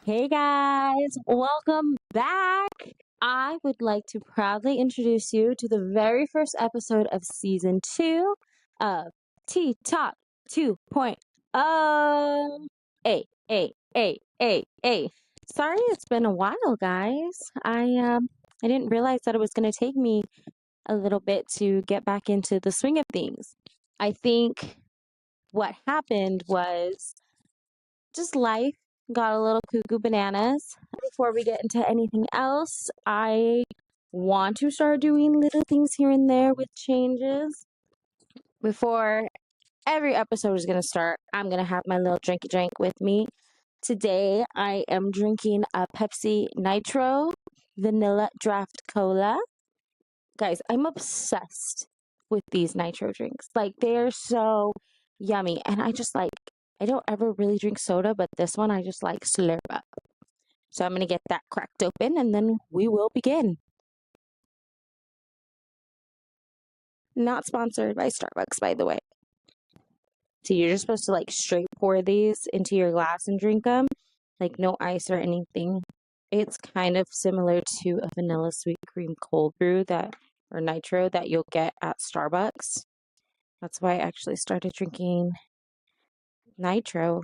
Hey guys, welcome back. I would like to proudly introduce you to the very first episode of season 2 of Tea Talk 2.0. Hey. Sorry it's been a while, guys. I didn't realize that it was going to take me a little bit to get back into the swing of things. I think what happened was just life got a little cuckoo bananas. Before we get into anything else, I want to start doing little things here and there with changes. Before every episode is going to start, I'm going to have my little drinky drink with me. Today, I am drinking a Pepsi Nitro Vanilla Draft Cola. Guys, I'm obsessed with these nitro drinks. Like, they're so yummy. And I don't ever really drink soda, but this one I just like slurp up. So I'm going to get that cracked open and then we will begin. Not sponsored by Starbucks, by the way. So you're just supposed to like straight pour these into your glass and drink them. Like no ice or anything. It's kind of similar to a vanilla sweet cream cold brew or nitro that you'll get at Starbucks. That's why I actually started drinking nitro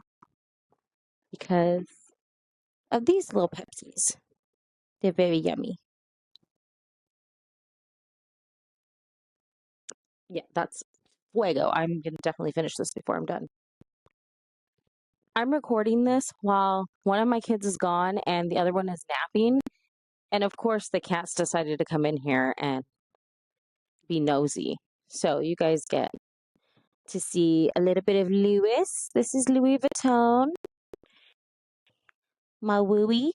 because of these little Pepsis. They're very yummy. Yeah, that's fuego. I'm going to definitely finish this before I'm done. I'm recording this while one of my kids is gone and the other one is napping. And of course, the cats decided to come in here and be nosy. So you guys get to see a little bit of Louis. This is Louis Vuitton, my wooey.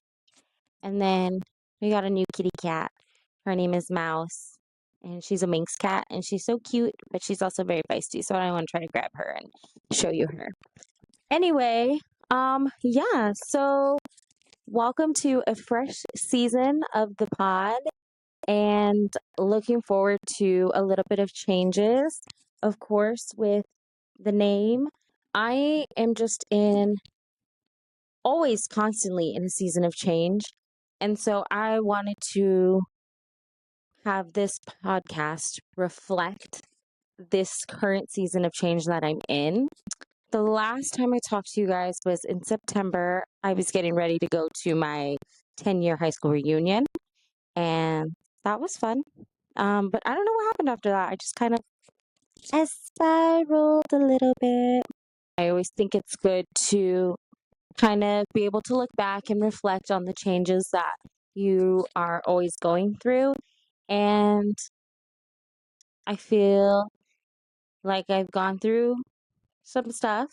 And then we got a new kitty cat. Her name is Mouse. And she's a Manx cat and she's so cute, but she's also very feisty. So I want to try to grab her and show you her. Anyway, yeah, so welcome to a fresh season of the pod and looking forward to a little bit of changes, of course, with the name. I am just always constantly in a season of change. And so I wanted to have this podcast reflect this current season of change that I'm in. The last time I talked to you guys was in September. I was getting ready to go to my 10-year high school reunion, and that was fun. But I don't know what happened after that. I just kind of spiraled a little bit. I always think it's good to kind of be able to look back and reflect on the changes that you are always going through. And I feel like I've gone through some stuff,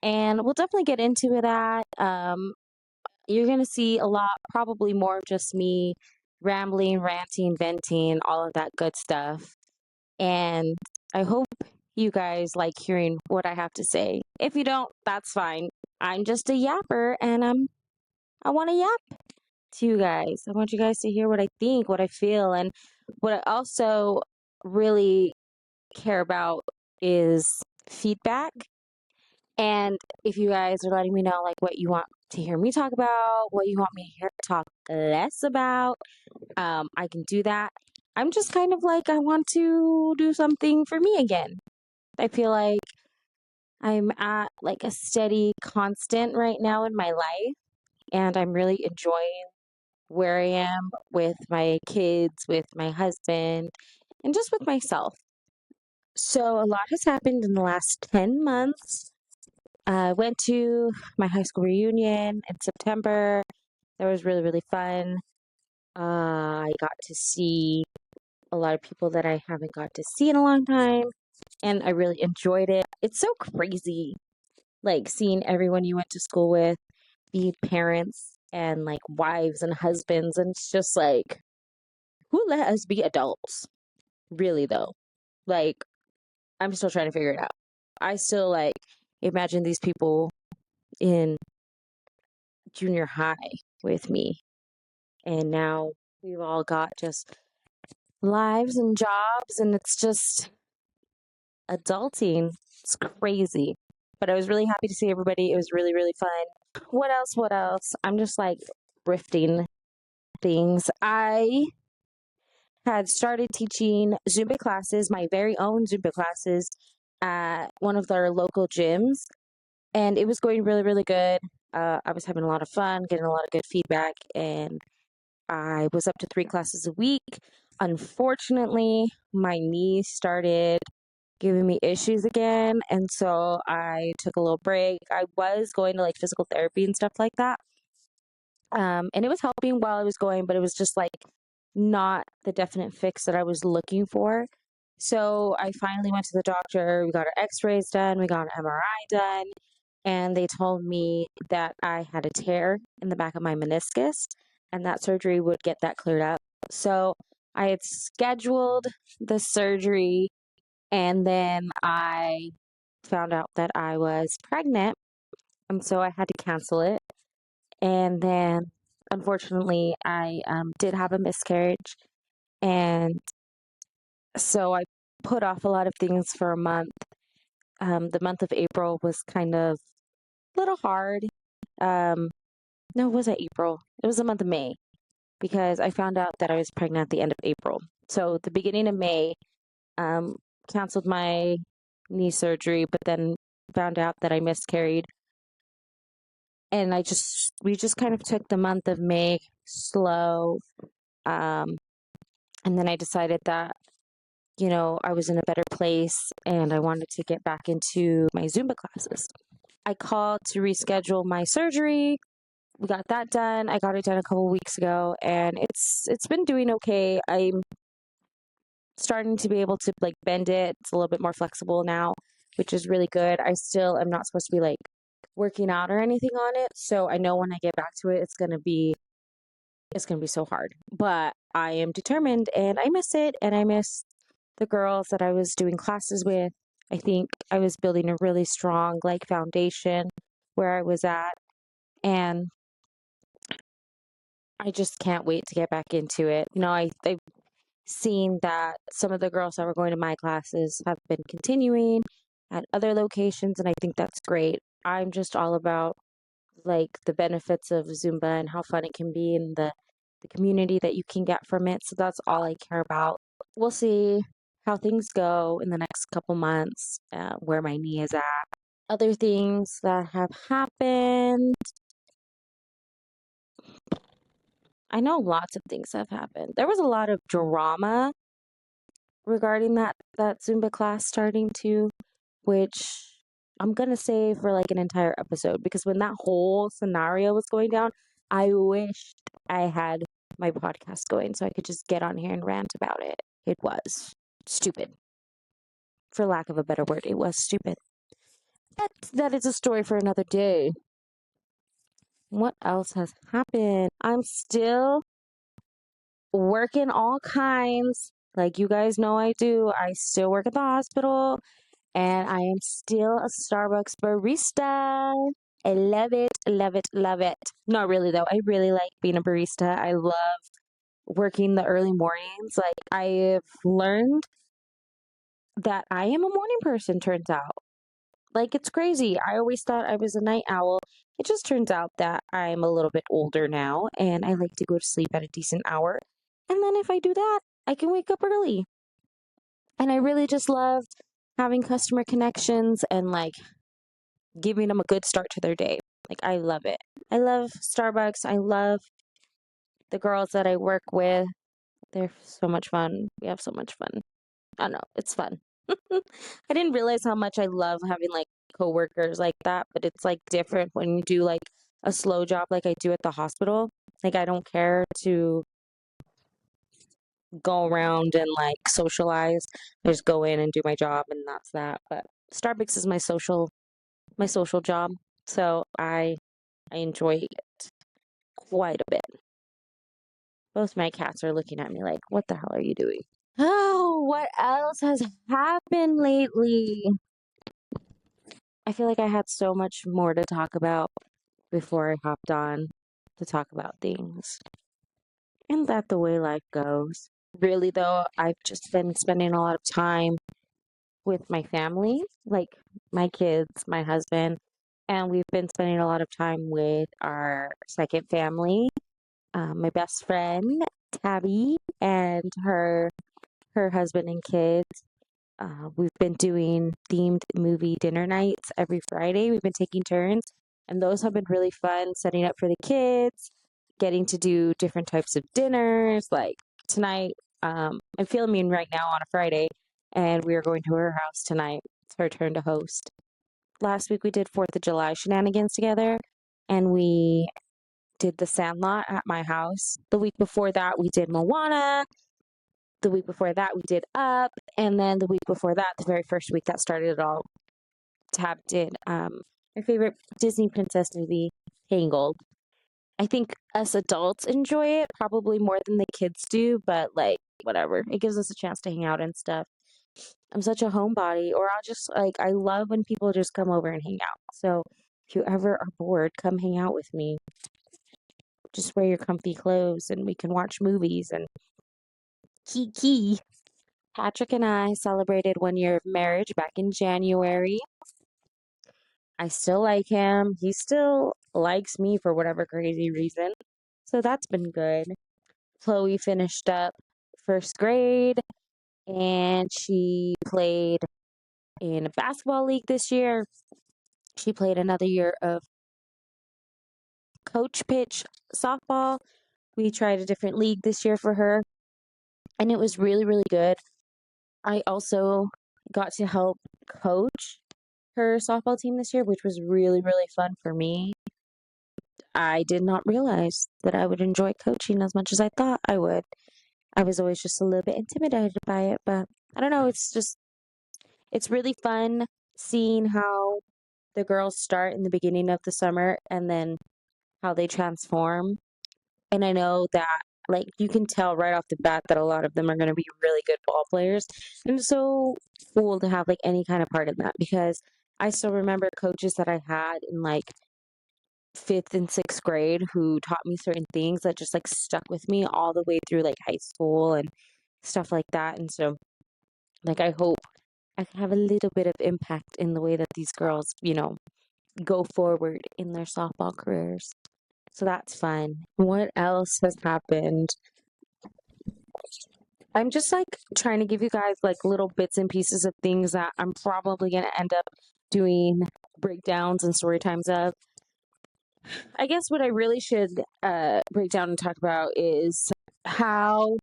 and we'll definitely get into that. You're going to see a lot, probably more of just me rambling, ranting, venting, all of that good stuff. And I hope you guys like hearing what I have to say. If you don't, that's fine. I'm just a yapper and I want to yap to you guys. I want you guys to hear what I think, what I feel, and what I also really care about is feedback. And if you guys are letting me know like what you want to hear me talk about, what you want me to talk less about, I can do that. I'm just kind of like I want to do something for me again. I feel like I'm at like a steady constant right now in my life, and I'm really enjoying where I am with my kids, with my husband, and just with myself. So a lot has happened in the last 10 months. I went to my high school reunion in September. That was really, really fun. I got to see a lot of people that I haven't got to see in a long time, and I really enjoyed it. It's so crazy, like seeing everyone you went to school with be parents and like wives and husbands, and it's just like, who let us be adults? Really, though. Like, I'm still trying to figure it out. I still like imagine these people in junior high with me, and now we've all got just lives and jobs, and it's just adulting. It's crazy. But I was really happy to see everybody. It was really, really fun. What else? What else? I'm just like thrifting things. I had started teaching Zumba classes, my very own Zumba classes, at one of their local gyms, and it was going really, really good. I was having a lot of fun, getting a lot of good feedback, and I was up to 3 classes a week. Unfortunately, my knee started giving me issues again, and so I took a little break. I was going to like physical therapy and stuff like that. And it was helping while I was going, but it was just like not the definite fix that I was looking for. So I finally went to the doctor. We got our x-rays done, we got an MRI done, and they told me that I had a tear in the back of my meniscus and that surgery would get that cleared up. So I had scheduled the surgery, and then I found out that I was pregnant, and so I had to cancel it. And then, unfortunately, I did have a miscarriage. And so I put off a lot of things for a month. The month of April was kind of a little hard. Um, no, it wasn't April. It was the month of May because I found out that I was pregnant at the end of April. So the beginning of May, um, canceled my knee surgery, but then found out that I miscarried. And we just kind of took the month of May slow. Um, and then I decided that, I was in a better place and I wanted to get back into my Zumba classes. I called to reschedule my surgery. We got that done. I got it done a couple weeks ago and it's been doing okay. I'm starting to be able to like bend it. It's a little bit more flexible now, which is really good. I still am not supposed to be like working out or anything on it. So I know when I get back to it, it's going to be so hard, but I am determined and I miss it. And I miss the girls that I was doing classes with. I think I was building a really strong like foundation where I was at. And I just can't wait to get back into it. I've seen that some of the girls that were going to my classes have been continuing at other locations. And I think that's great. I'm just all about like the benefits of Zumba and how fun it can be and the community that you can get from it. So that's all I care about. We'll see how things go in the next couple months, where my knee is at. Other things that have happened. I know lots of things have happened. There was a lot of drama regarding that Zumba class starting too, which I'm gonna save for like an entire episode because when that whole scenario was going down, I wished I had my podcast going so I could just get on here and rant about it. It was stupid. For lack of a better word, it was stupid. But that is a story for another day. What else has happened? I'm still working all kinds. Like you guys know I do. I still work at the hospital and I am still a Starbucks barista. I love it, love it, love it. Not really though. I really like being a barista. I love working the early mornings. Like I've learned that I am a morning person, turns out. Like it's crazy. I always thought I was a night owl. It just turns out that I'm a little bit older now and I like to go to sleep at a decent hour. And then if I do that, I can wake up early. And I really just love having customer connections and like giving them a good start to their day. Like I love it. I love Starbucks. I love the girls that I work with. They're so much fun. We have so much fun. I don't know. It's fun. I didn't realize how much I love having like coworkers like that, but it's like different when you do like a slow job like I do at the hospital. Like I don't care to go around and like socialize. I just go in and do my job and that's that. But Starbucks is my social job. So I enjoy it quite a bit. Both my cats are looking at me like, what the hell are you doing? Oh, what else has happened lately? I feel like I had so much more to talk about before I hopped on to talk about things. Isn't that the way life goes? Really, though, I've just been spending a lot of time with my family, like my kids, my husband, and we've been spending a lot of time with our second family, my best friend, Tabby, and her husband and kids. We've been doing themed movie dinner nights every Friday. We've been taking turns, and those have been really fun setting up for the kids, getting to do different types of dinners. Like tonight, I'm filming right now on a Friday, and we are going to her house tonight. It's her turn to host. Last week, we did 4th of July shenanigans together, and we did the Sandlot at my house. The week before that, we did Moana. The week before that, we did Up. And then the week before that, the very first week that started it all, Tab did my favorite Disney princess movie, Tangled. I think us adults enjoy it probably more than the kids do, but like, whatever. It gives us a chance to hang out and stuff. I'm such a homebody, or I'll just like, I love when people just come over and hang out. So if you ever are bored, come hang out with me. Just wear your comfy clothes and we can watch movies and kiki. Patrick and I celebrated 1 year of marriage back in January. I still like him. He still likes me for whatever crazy reason. So that's been good. Chloe finished up first grade and she played in a basketball league this year. She played another year of coach pitch softball. We tried a different league this year for her, and it was really, really good. I also got to help coach her softball team this year, which was really, really fun for me. I did not realize that I would enjoy coaching as much as I thought I would. I was always just a little bit intimidated by it, but I don't know. It's really fun seeing how the girls start in the beginning of the summer and then how they transform. And I know that, like, you can tell right off the bat that a lot of them are going to be really good ball players. And it's so cool to have, like, any kind of part in that because I still remember coaches that I had in, like, 5th and 6th grade who taught me certain things that just, like, stuck with me all the way through, like, high school and stuff like that. And so, like, I hope I can have a little bit of impact in the way that these girls, go forward in their softball careers. So that's fun. What else has happened? I'm just like trying to give you guys like little bits and pieces of things that I'm probably going to end up doing breakdowns and story times of. I guess what I really should break down and talk about is how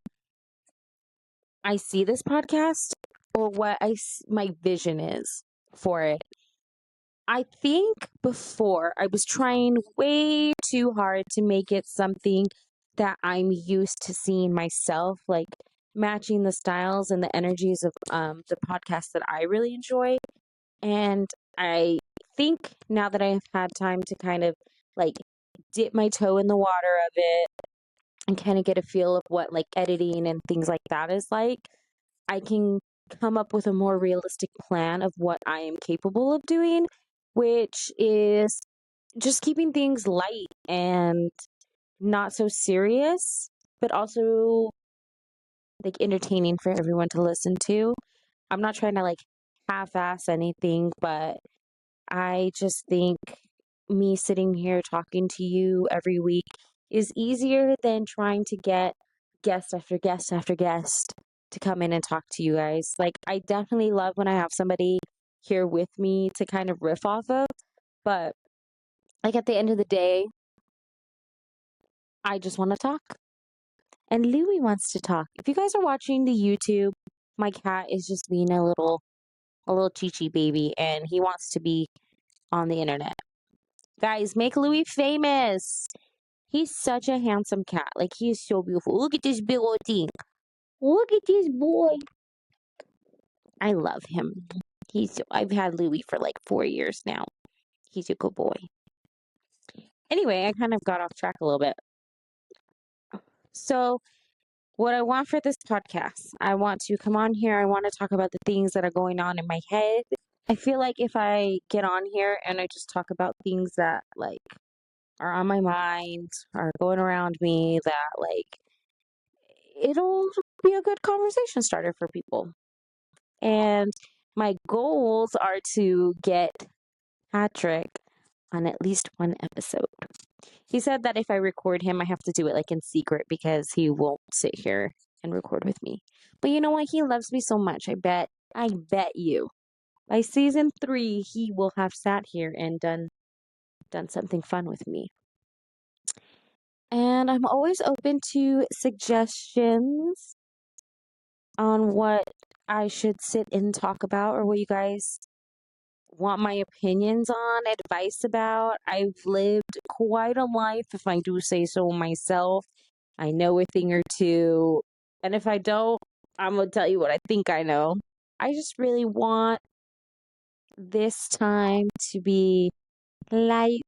I see this podcast or what my vision is for it. I think before I was trying way too hard to make it something that I'm used to seeing myself, like matching the styles and the energies of the podcast that I really enjoy. And I think now that I've had time to kind of like dip my toe in the water of it and kind of get a feel of what like editing and things like that is like, I can come up with a more realistic plan of what I am capable of doing, which is just keeping things light and not so serious, but also like entertaining for everyone to listen to. I'm not trying to like half ass anything, but I just think me sitting here talking to you every week is easier than trying to get guest after guest after guest to come in and talk to you guys. Like, I definitely love when I have somebody here with me to kind of riff off of, but like at the end of the day, I just want to talk. And Louie wants to talk. If you guys are watching the YouTube, my cat is just being a little chi baby and he wants to be on the internet. Guys, make Louis famous. He's such a handsome cat. Like, he is so beautiful. Look at this big old thing. Look at this boy. I love him. I've had Louis for like 4 years now. He's a good boy. Anyway, I kind of got off track a little bit. So, what I want for this podcast, I want to come on here. I want to talk about the things that are going on in my head. I feel like if I get on here and I just talk about things that like are on my mind, are going around me, that like it'll be a good conversation starter for people. And my goals are to get Patrick on at least one episode. He said that if I record him, I have to do it like in secret because he won't sit here and record with me. But you know what? He loves me so much. I bet you by season 3, he will have sat here and done something fun with me. And I'm always open to suggestions on what I should sit and talk about or what you guys want my opinions on, advice about. I've lived quite a life, if I do say so myself. I know a thing or two. And if I don't, I'm going to tell you what I think I know. I just really want this time to be light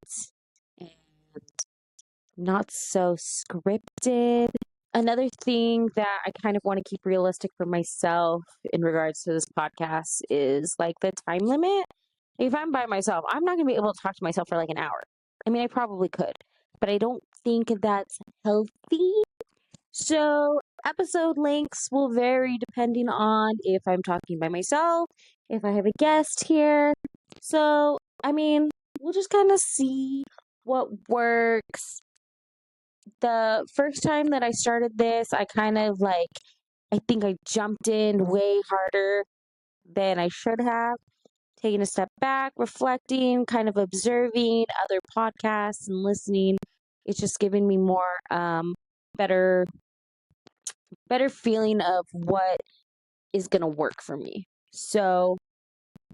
and not so scripted. Another thing that I kind of want to keep realistic for myself in regards to this podcast is like the time limit. If I'm by myself, I'm not going to be able to talk to myself for like an hour. I mean, I probably could, but I don't think that's healthy. So, episode lengths will vary depending on if I'm talking by myself, if I have a guest here. So, I mean, we'll just kind of see what works. The first time that I started this, I kind of like, I think I jumped in way harder than I should have. Taking a step back, reflecting, kind of observing other podcasts and listening. It's just given me more better feeling of what is going to work for me. So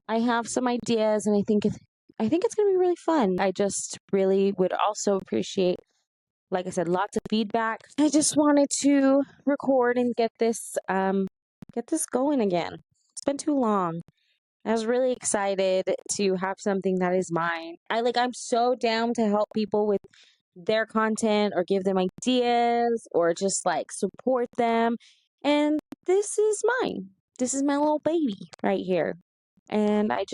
I have some ideas and I think it's going to be really fun. I just really would also appreciate, like I said, lots of feedback. I just wanted to record and get this going again. It's been too long. I was really excited to have something that is mine. I'm so down to help people with their content or give them ideas or just like support them. And this is mine. This is my little baby right here. And I'm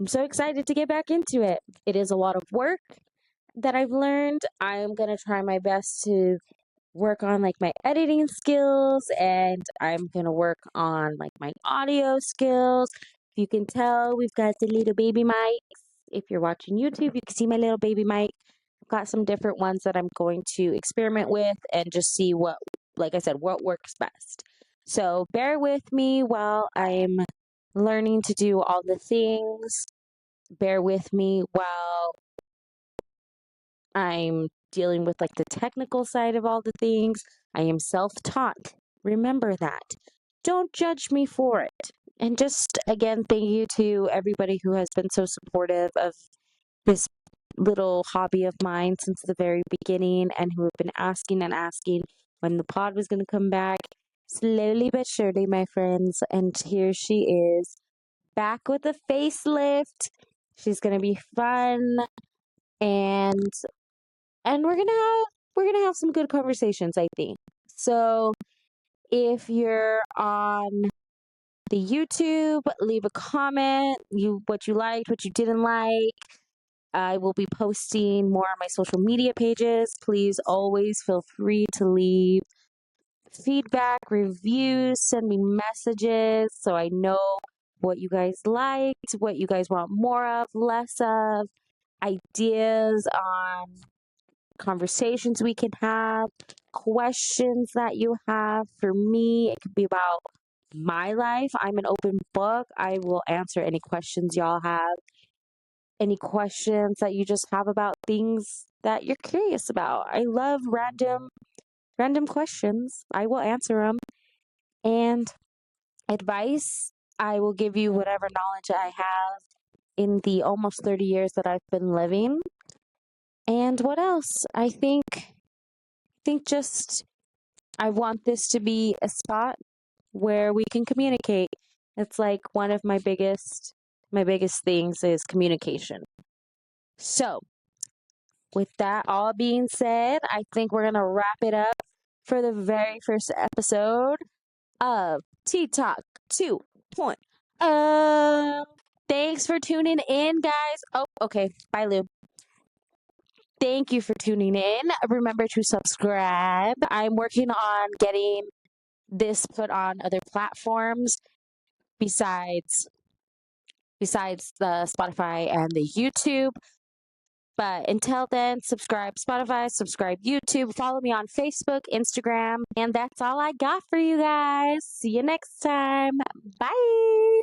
so excited to get back into it. It is a lot of work that I've learned. I'm going to try my best to work on like my editing skills and I'm going to work on like my audio skills. If you can tell, we've got the little baby mics. If you're watching YouTube, you can see my little baby mic. I've got some different ones that I'm going to experiment with and just see what, like I said, what works best. So bear with me while I'm learning to do all the things. Bear with me while I'm dealing with like the technical side of all the things. I am self-taught. Remember that. Don't judge me for it. And just again, thank you to everybody who has been so supportive of this little hobby of mine since the very beginning and who have been asking and asking when the pod was going to come back. Slowly but surely, my friends. And here she is, back with a facelift. She's going to be fun. And we're gonna have some good conversations, I think. So if you're on the YouTube, leave a comment, what you liked, what you didn't like. I will be posting more on my social media pages. Please always feel free to leave feedback, reviews, send me messages so I know what you guys liked, what you guys want more of, less of, ideas on conversations we can have, questions that you have for me. It could be about my life. I'm an open book. I will answer any questions y'all have. Any questions that you just have about things that you're curious about. I love random questions. I will answer them. And advice, I will give you whatever knowledge I have in the almost 30 years that I've been living. And what else? I think just I want this to be a spot where we can communicate. It's like one of my biggest things is communication. So, with that all being said, I think we're going to wrap it up for the very first episode of Tea Talk 2.0. Thanks for tuning in, guys. Oh, okay. Bye, Lou. Thank you for tuning in. Remember to subscribe. I'm working on getting this put on other platforms besides the Spotify and the YouTube. But until then, subscribe Spotify, subscribe YouTube, follow me on Facebook, Instagram, and that's all I got for you guys. See you next time. Bye.